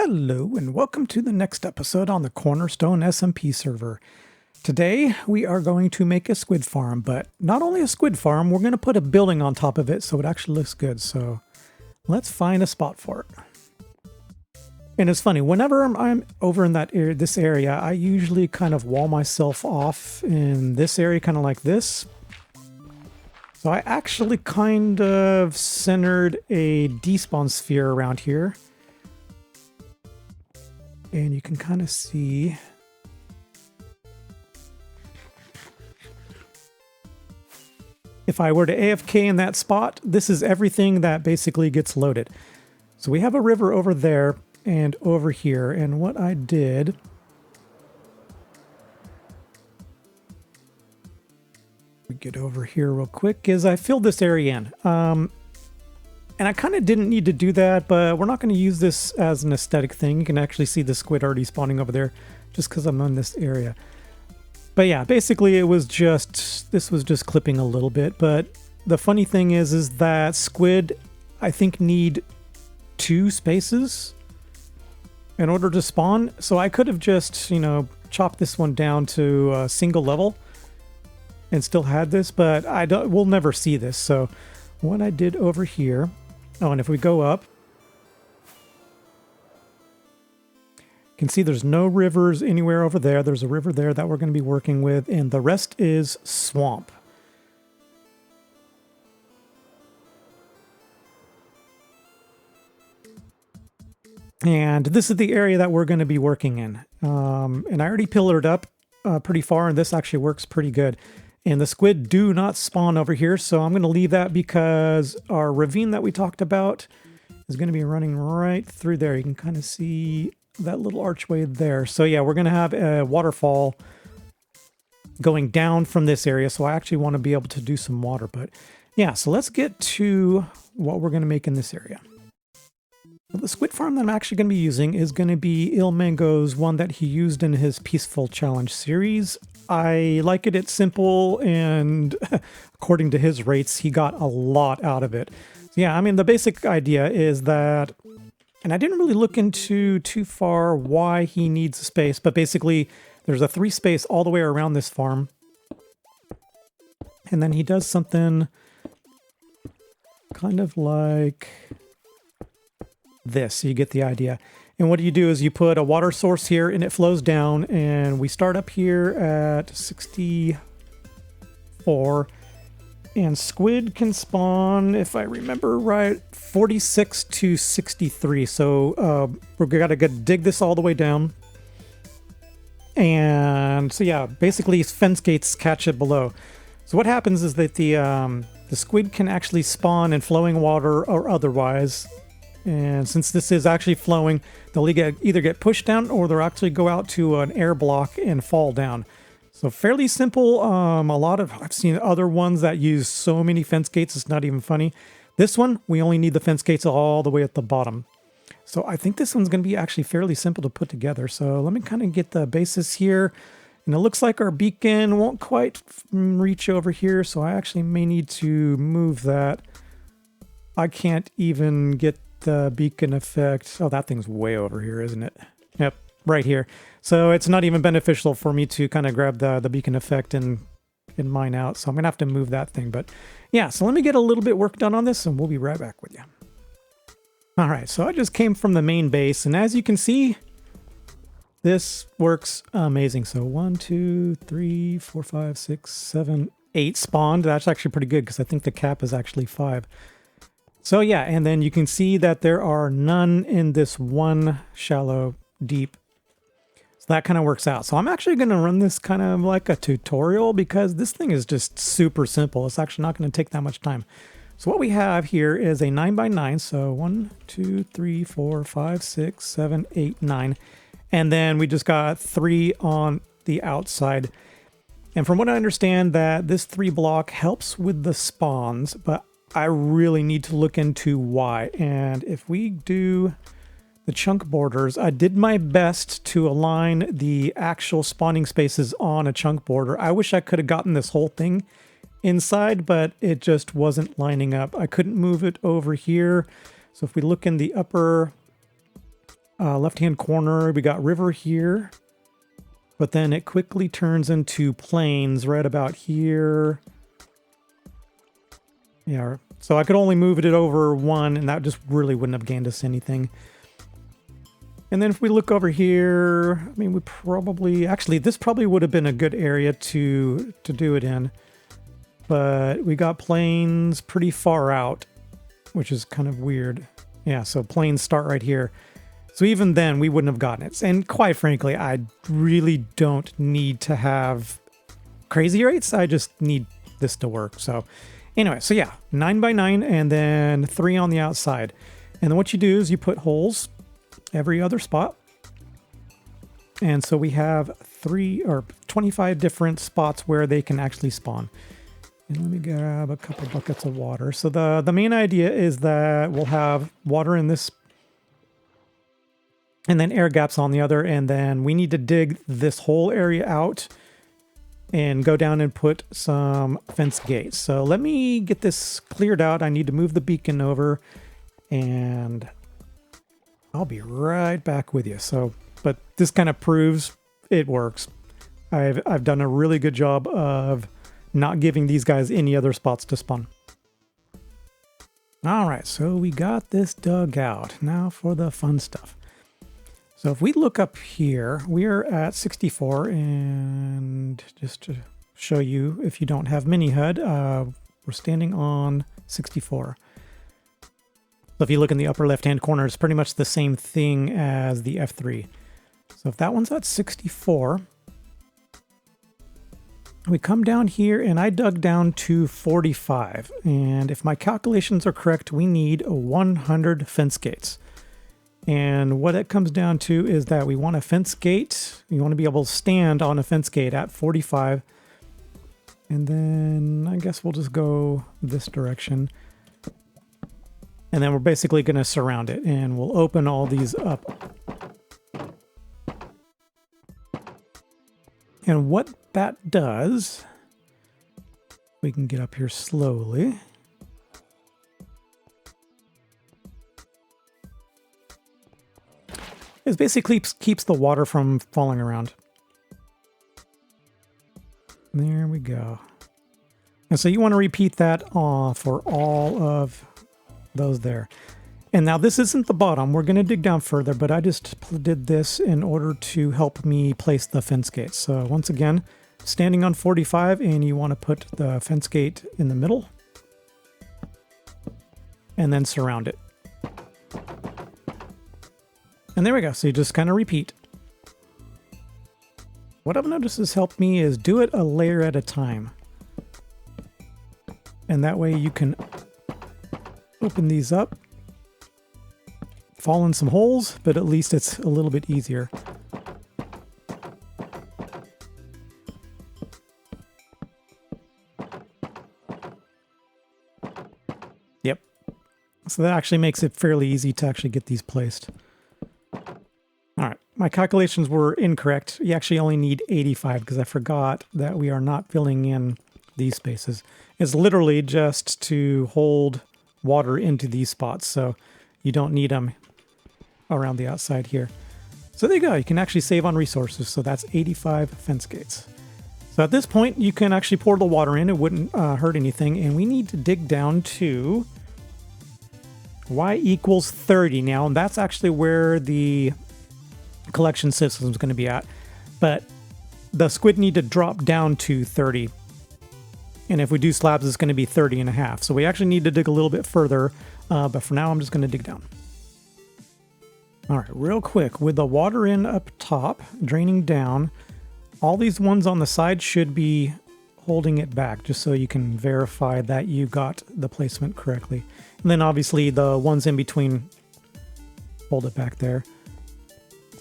Hello and welcome to the next episode on the Cornerstone SMP server. Today we are going to make a squid farm, but not only a squid farm, we're going to put a building on top of it so it actually looks good. So let's find a spot for it. And it's funny, whenever I'm over in this area, I usually kind of wall myself off in this area, kind of like this. So I actually kind of centered a despawn sphere around here. And you can kind of see if I were to AFK in that spot, this is everything that basically gets loaded. So we have a river over there and over here. And what I did, we get over here real quick, is I filled this area in. And I kind of didn't need to do that, but we're not going to use this as an aesthetic thing. You can actually see the squid already spawning over there just because I'm in this area. But yeah, basically this was just clipping a little bit. But the funny thing is that squid, I think, need 2 spaces in order to spawn. So I could have just, chopped this one down to a single level and still had this, but we'll never see this. So what I did over here, and if we go up, you can see there's no rivers anywhere over there. There's a river there that we're going to be working with, and the rest is swamp. And this is the area that we're going to be working in. And I already pillared up pretty far, and this actually works pretty good. And the squid do not spawn over here, so I'm going to leave that because our ravine that we talked about is going to be running right through there. You can kind of see that little archway there. So yeah, we're going to have a waterfall going down from this area, so I actually want to be able to do some water. But yeah, so let's get to what we're going to make in this area. The squid farm that I'm actually going to be using is going to be ilmango's one that he used in his Peaceful Challenge series. I like it. It's simple, and according to his rates, he got a lot out of it. So yeah, I mean, the basic idea is that, and I didn't really look into too far why he needs space, but basically there's a 3 space all the way around this farm. And then he does something kind of like this. So you get the idea. And what you do is you put a water source here and it flows down, and we start up here at 64, and squid can spawn, if I remember right, 46 to 63. So we're gotta dig this all the way down. And so yeah, basically fence gates catch it below. So what happens is that the squid can actually spawn in flowing water or otherwise. And since this is actually flowing, they'll either get pushed down or they'll actually go out to an air block and fall down. So fairly simple. I've seen other ones that use so many fence gates, it's not even funny. This one, we only need the fence gates all the way at the bottom. So I think this one's going to be actually fairly simple to put together. So let me kind of get the basis here. And it looks like our beacon won't quite reach over here, so I actually may need to move that. I can't even get the beacon effect. Oh, that thing's way over here, isn't it? Yep, right here. So it's not even beneficial for me to kind of grab the beacon effect and mine out. So I'm gonna have to move that thing. But yeah, so let me get a little bit work done on this and we'll be right back with you. All right, so I just came from the main base, and as you can see, this works amazing. So 1, 2, 3, 4, 5, 6, 7, 8 spawned. That's actually pretty good because I think the cap is actually 5. So yeah, and then you can see that there are none in this one shallow deep. So that kind of works out. So I'm actually going to run this kind of like a tutorial because this thing is just super simple. It's actually not going to take that much time. So what we have here is a 9x9. So 1, 2, 3, 4, 5, 6, 7, 8, 9. And then we just got 3 on the outside. And from what I understand, that this 3 block helps with the spawns, but I really need to look into why. And if we do the chunk borders, I did my best to align the actual spawning spaces on a chunk border. I wish I could have gotten this whole thing inside, but it just wasn't lining up. I couldn't move it over here. So if we look in the upper left-hand corner, we got river here. But then it quickly turns into plains right about here. Yeah, so I could only move it over one, and that just really wouldn't have gained us anything. And then if we look over here, I mean, we probably... Actually, this probably would have been a good area to do it in. But we got plains pretty far out, which is kind of weird. Yeah, so plains start right here. So even then, we wouldn't have gotten it. And quite frankly, I really don't need to have crazy rates. I just need this to work. So anyway, so yeah, 9 by 9 and then 3 on the outside. And then what you do is you put holes every other spot. And so we have 25 different spots where they can actually spawn. And let me grab a couple buckets of water. So the main idea is that we'll have water in this and then air gaps on the other, and then we need to dig this whole area out and go down and put some fence gates. So let me get this cleared out. I need to move the beacon over, and I'll be right back with you. So, but this kind of proves it works. I've done a really good job of not giving these guys any other spots to spawn. All right, so we got this dug out. Now for the fun stuff. So if we look up here, we are at 64, and just to show you, if you don't have mini HUD, we're standing on 64. So if you look in the upper left-hand corner, it's pretty much the same thing as the F3. So if that one's at 64, we come down here, and I dug down to 45. And if my calculations are correct, we need 100 fence gates. And what it comes down to is that we want a fence gate. You want to be able to stand on a fence gate at 45. And then I guess we'll just go this direction. And then we're basically going to surround it. And we'll open all these up. And what that does, we can get up here slowly. It basically keeps the water from falling around. There we go. And so you want to repeat that for all of those there. And now this isn't the bottom. We're going to dig down further, but I just did this in order to help me place the fence gates. So once again, standing on 45, and you want to put the fence gate in the middle and then surround it. And there we go. So you just kind of repeat. What I've noticed has helped me is do it a layer at a time. And that way you can open these up, fall in some holes, but at least it's a little bit easier. Yep. So that actually makes it fairly easy to actually get these placed. All right, my calculations were incorrect. You actually only need 85 because I forgot that we are not filling in these spaces. It's literally just to hold water into these spots, so you don't need them around the outside here. So there you go. You can actually save on resources. So that's 85 fence gates. So at this point, you can actually pour the water in. It wouldn't hurt anything. And we need to dig down to y equals 30 now. And that's actually where the collection system is going to be at. But the squid need to drop down to 30. And if we do slabs, it's going to be 30 and a half. So we actually need to dig a little bit further. But for now, I'm just going to dig down. All right, real quick, with the water in up top, draining down, all these ones on the side should be holding it back, just so you can verify that you got the placement correctly. And then obviously the ones in between hold it back there.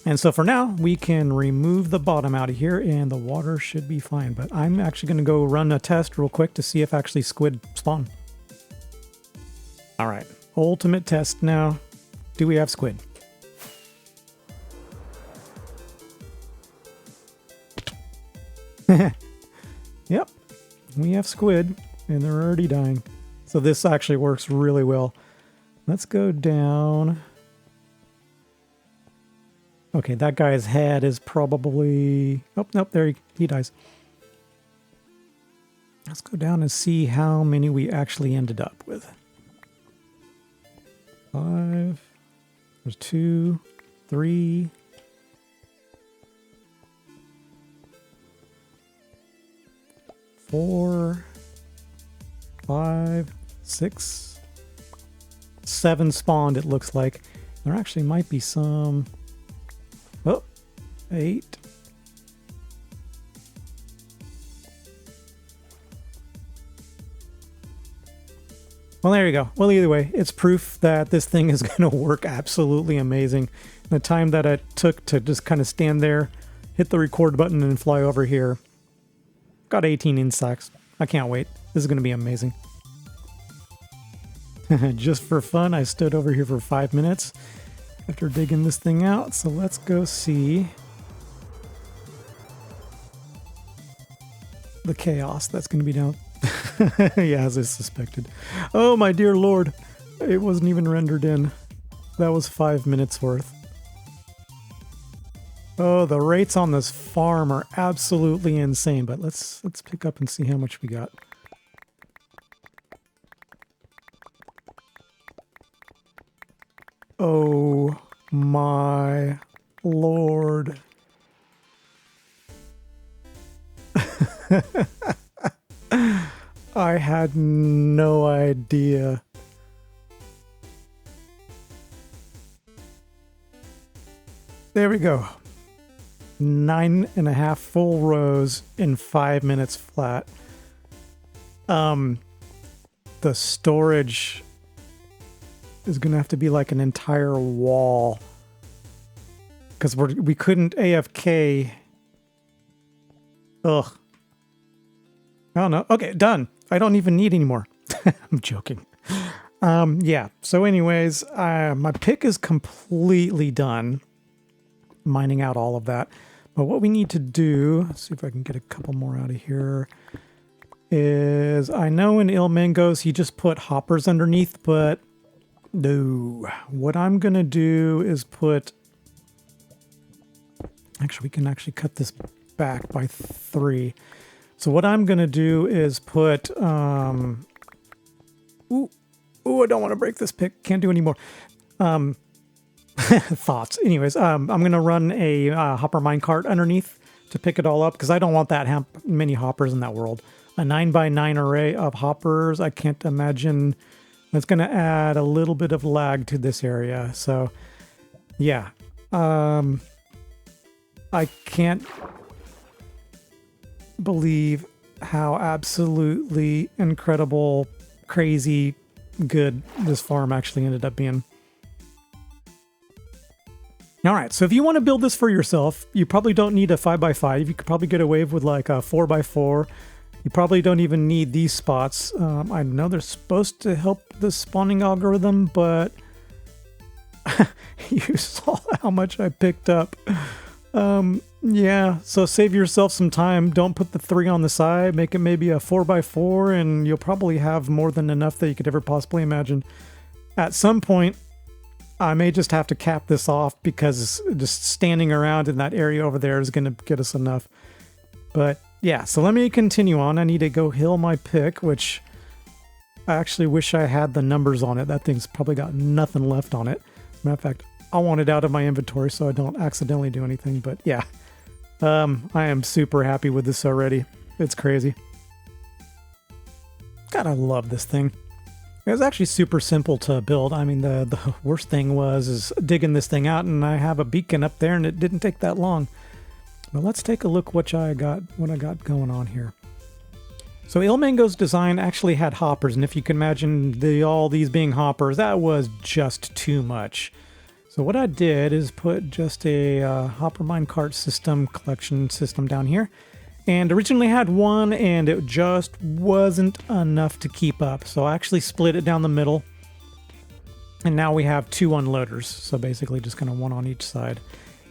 And so for now, we can remove the bottom out of here and the water should be fine. But I'm actually going to go run a test real quick to see if actually squid spawn. All right, ultimate test now. Do we have squid? Yep, we have squid and they're already dying. So this actually works really well. Let's go down. Okay, that guy's head is probably... Oh, nope, there he dies. Let's go down and see how many we actually ended up with. 5. There's 2, 3... 4, 5, 6, 7 spawned, it looks like. There actually might be some... Oh, 8. Well, there you go. Well, either way, it's proof that this thing is going to work absolutely amazing. The time that it took to just kind of stand there, hit the record button, and fly over here. Got 18 insects. I can't wait. This is going to be amazing. Just for fun, I stood over here for 5 minutes after digging this thing out. So let's go see the chaos that's going to be down. Yeah, as I suspected. Oh, my dear Lord. It wasn't even rendered in. That was 5 minutes worth. Oh, the rates on this farm are absolutely insane, but let's pick up and see how much we got. Oh my Lord. I had no idea. There we go. 9.5 full rows in 5 minutes flat. The storage is gonna have to be like an entire wall, because we couldn't AFK. Ugh. I don't know. Okay, done. I don't even need any more. I'm joking. Yeah. So anyways, my pick is completely done. Mining out all of that. But what we need to do, let's see if I can get a couple more out of here, is I know in ilmangos he just put hoppers underneath, but no. What I'm going to do is put... Actually, we can actually cut this back by 3. So what I'm going to do is put... Ooh, I don't want to break this pick. Can't do anymore. Thoughts. Anyways, I'm going to run a hopper minecart underneath to pick it all up, because I don't want that many hoppers in that world. A 9x9 array of hoppers, I can't imagine. It's going to add a little bit of lag to this area. So, yeah. I can't believe how absolutely incredible, crazy good this farm actually ended up being. All right, so if you want to build this for yourself, you probably don't need a 5x5. You could probably get away with like a 4x4. You probably don't even need these spots. I know they're supposed to help the spawning algorithm, but you saw how much I picked up. Yeah, so save yourself some time. Don't put the 3 on the side. Make it maybe a 4x4, and you'll probably have more than enough that you could ever possibly imagine. At some point, I may just have to cap this off, because just standing around in that area over there is going to get us enough. But yeah, so let me continue on. I need to go heal my pick, which I actually wish I had the numbers on it. That thing's probably got nothing left on it. Matter of fact, I want it out of my inventory so I don't accidentally do anything. But yeah, I am super happy with this already. It's crazy. God, I love this thing. It was actually super simple to build. I mean, the worst thing was digging this thing out, and I have a beacon up there, and it didn't take that long. But let's take a look what I got going on here. So ilmango's design actually had hoppers, and if you can imagine all these being hoppers, that was just too much. So what I did is put just a hopper minecart system collection system down here. And originally had 1, and it just wasn't enough to keep up. So I actually split it down the middle. And now we have 2 unloaders. So basically just kind of 1 on each side.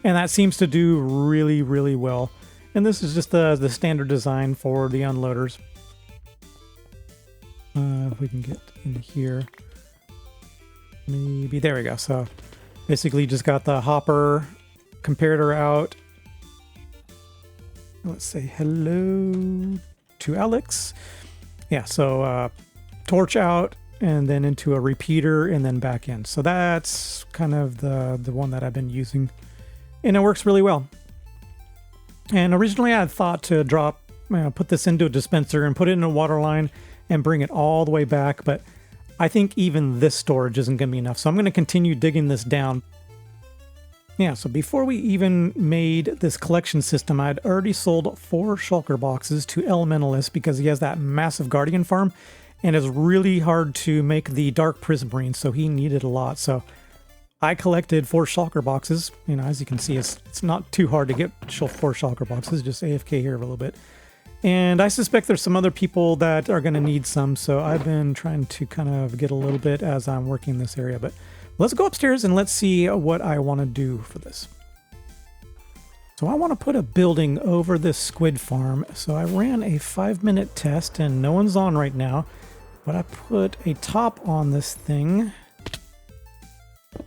And that seems to do really, really well. And this is just the standard design for the unloaders. If we can get in here. Maybe, there we go. So basically just got the hopper comparator out. Let's say hello to Alex. Yeah, so torch out and then into a repeater and then back in. So that's kind of the one that I've been using, and it works really well. And originally I had thought to put this into a dispenser and put it in a water line and bring it all the way back, but I think even this storage isn't going to be enough. So I'm going to continue digging this down. Yeah, so before we even made this collection system, I'd already sold 4 shulker boxes to Elementalist because he has that massive guardian farm, and it's really hard to make the dark prismarine, so he needed a lot. So I collected 4 shulker boxes. You know, as you can see, it's not too hard to get 4 shulker boxes, just AFK here a little bit. And I suspect there's some other people that are going to need some, so I've been trying to kind of get a little bit as I'm working this area. But let's go upstairs and let's see what I want to do for this. So I want to put a building over this squid farm. So I ran a 5-minute test and no one's on right now, but I put a top on this thing.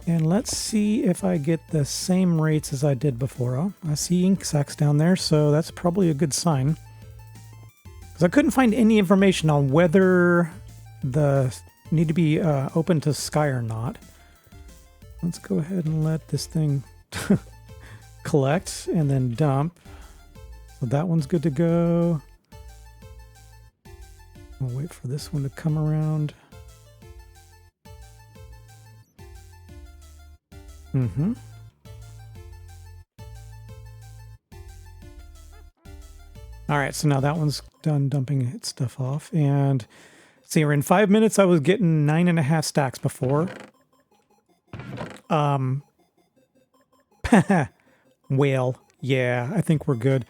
And let's see if I get the same rates as I did before. Oh, I see ink sacs down there, so that's probably a good sign. Because I couldn't find any information on whether the need to be open to sky or not. Let's go ahead and let this thing collect and then dump. So that one's good to go. I'll wait for this one to come around. All right, so now that one's done dumping its stuff off. And see, in 5 minutes, I was getting 9.5 stacks before. Well, yeah, I think we're good.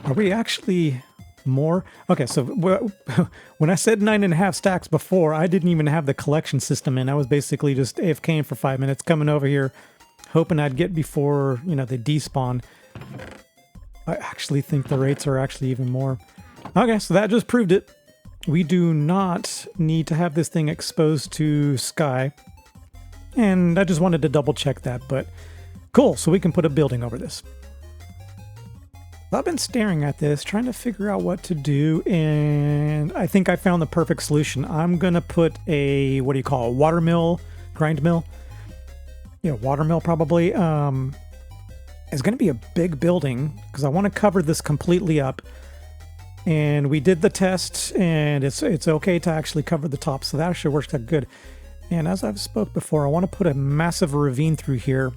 Are we actually more? Okay, so when I said 9.5 stacks before, I didn't even have the collection system in. I was basically just AFKing for 5 minutes, coming over here, hoping I'd get before, you know, they despawn. I actually think the rates are actually even more. Okay, so that just proved it. We do not need to have this thing exposed to sky. And I just wanted to double check that, but cool. So we can put a building over this. I've been staring at this, trying to figure out what to do, and I think I found the perfect solution. I'm going to put a, what do you call it, water mill, grind mill? Yeah, water mill probably. It's going to be a big building because I want to cover this completely up. And we did the test, and it's okay to actually cover the top, so that actually works out good. And as I've spoke before, I want to put a massive ravine through here.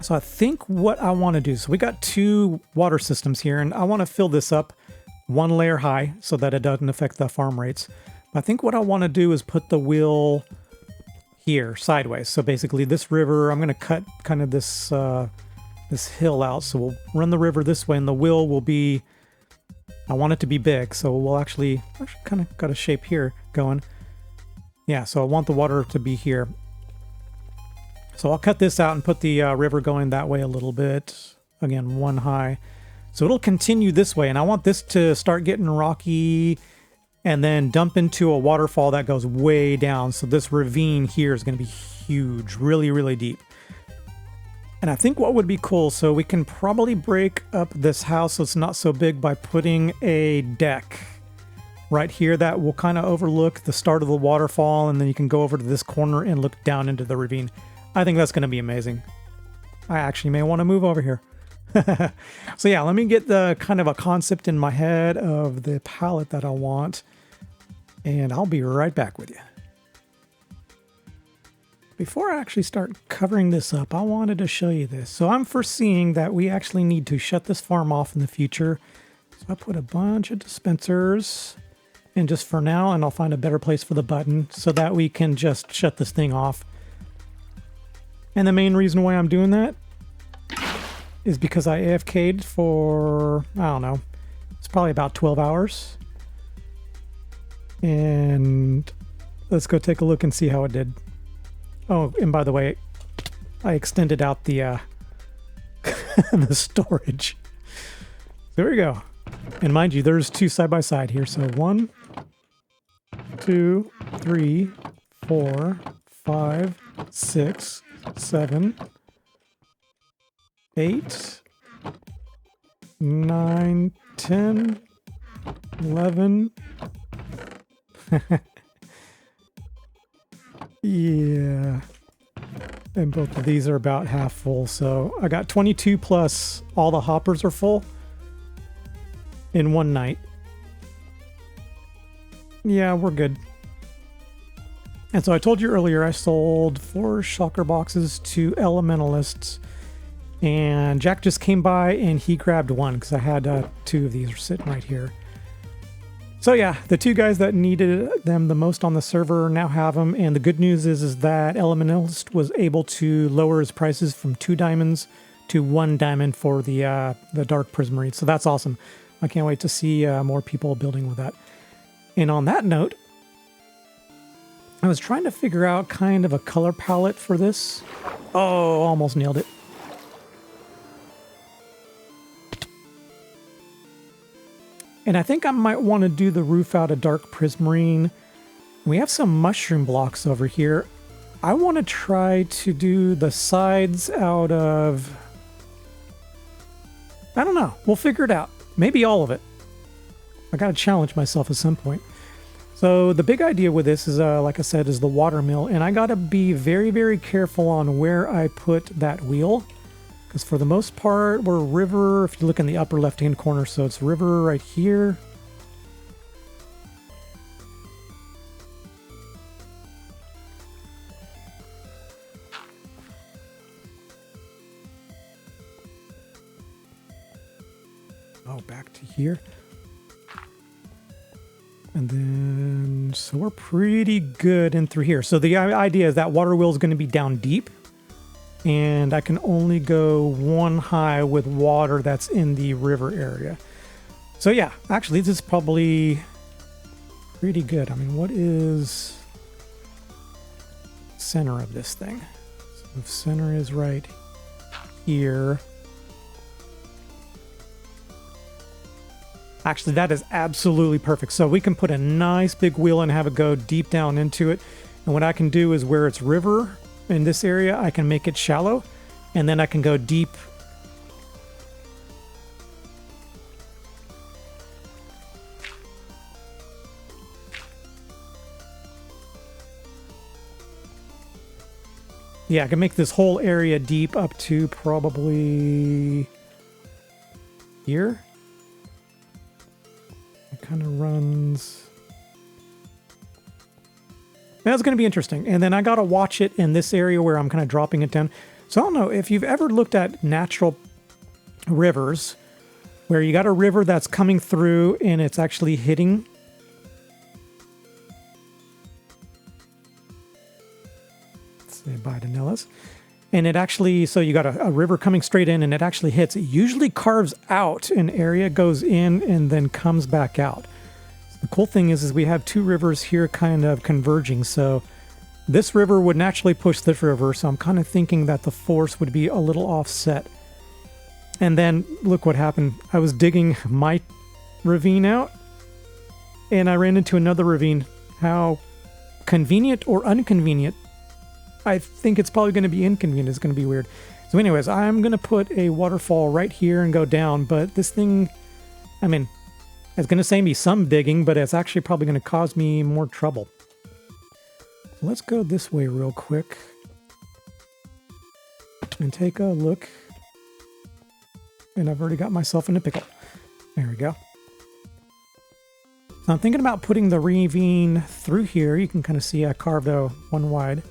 So I think what I want to do, so we got 2 water systems here, and I want to fill this up 1 layer high so that it doesn't affect the farm rates. But I think what I want to do is put the wheel here sideways. So basically this river, I'm going to cut kind of this this hill out. So we'll run the river this way, and the wheel will be, I want it to be big. So we'll actually kind of got a shape here going. Yeah, so I want the water to be here. So I'll cut this out and put the river going that way a little bit. Again, 1 high. So it'll continue this way, and I want this to start getting rocky and then dump into a waterfall that goes way down. So this ravine here is going to be huge, really, really deep. And I think what would be cool, so we can probably break up this house so it's not so big by putting a deck right here that will kind of overlook the start of the waterfall, and then you can go over to this corner and look down into the ravine. I think that's going to be amazing. I actually may want to move over here. So yeah, let me get the kind of a concept in my head of the palette that I want, and I'll be right back with you. Before I actually start covering this up, I wanted to show you this. So I'm foreseeing that we actually need to shut this farm off in the future. So I put a bunch of dispensers in just for now, and I'll find a better place for the button so that we can just shut this thing off. And the main reason why I'm doing that is because I AFK'd for, I don't know, it's probably about 12 hours. And let's go take a look and see how it did. Oh, and by the way, I extended out the the storage. There we go. And mind you, there's 2 side by side here. So 1, 2, 3, 4, 5, 6, 7, 8, 9, 10, 11. Yeah. And both of these are about half full. So I got 22 plus all the hoppers are full in one night. Yeah, we're good. And so I told you earlier I sold 4 shulker boxes to elementalists. And Jack just came by and he grabbed one because I had 2 of these sitting right here. So yeah, the 2 guys that needed them the most on the server now have them. And the good news is that Elementalist was able to lower his prices from 2 diamonds to 1 diamond for the Dark Prismarine. So that's awesome. I can't wait to see more people building with that. And on that note, I was trying to figure out kind of a color palette for this. Oh, almost nailed it. And I think I might want to do the roof out of Dark Prismarine. We have some mushroom blocks over here. I want to try to do the sides out of... I don't know. We'll figure it out. Maybe all of it. I got to challenge myself at some point. So the big idea with this is, like I said, is the water mill. And I got to be very, very careful on where I put that wheel. Because for the most part, we're river, if you look in the upper left-hand corner, so it's river right here. Oh, back to here. And then, so we're pretty good in through here. So the idea is that water wheel is going to be down deep. And I can only go 1 high with water that's in the river area. So yeah, actually this is probably pretty good. I mean, what is center of this thing? So the center is right here. Actually, that is absolutely perfect. So we can put a nice big wheel and have it go deep down into it. And what I can do is where it's river in this area, I can make it shallow, and then I can go deep. Yeah, I can make this whole area deep up to probably here. It kind of runs... That's going to be interesting. And then I got to watch it in this area where I'm kind of dropping it down. So I don't know if you've ever looked at natural rivers where you got a river that's coming through and it's actually hitting. Let's say bye to Nellis. And it actually, so you got a river coming straight in and it actually hits. It usually carves out an area, goes in, and then comes back out. The cool thing is we have 2 rivers here kind of converging, so this river would naturally push this river, so I'm kind of thinking that the force would be a little offset. And then, look what happened. I was digging my ravine out, and I ran into another ravine. How convenient or inconvenient? I think it's probably going to be inconvenient. It's going to be weird. So anyways, I'm going to put a waterfall right here and go down, but this thing, I mean... It's going to save me some digging, but it's actually probably going to cause me more trouble. So let's go this way real quick and take a look. And I've already got myself in a pickle. There we go. So I'm thinking about putting the ravine through here. You can kind of see I carved a 1 wide.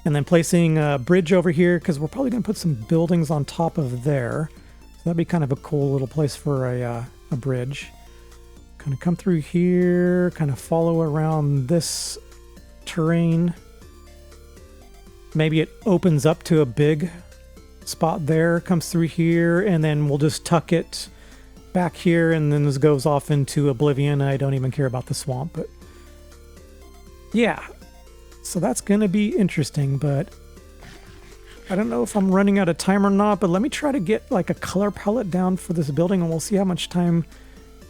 And then placing a bridge over here because we're probably going to put some buildings on top of there. So that'd be kind of a cool little place for a bridge. Kind of come through here, kind of follow around this terrain. Maybe it opens up to a big spot there, comes through here, and then we'll just tuck it back here, and then this goes off into oblivion. I don't even care about the swamp, but yeah. So that's going to be interesting, but I don't know if I'm running out of time or not, but let me try to get like a color palette down for this building and we'll see how much time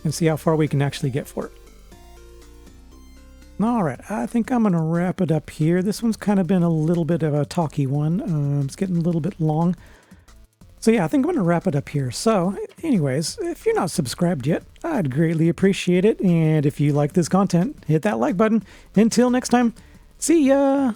and see how far we can actually get for it. All right, I think I'm going to wrap it up here. This one's kind of been a little bit of a talky one. It's getting a little bit long. So yeah, I think I'm going to wrap it up here. So anyways, if you're not subscribed yet, I'd greatly appreciate it. And if you like this content, hit that like button. Until next time, see ya!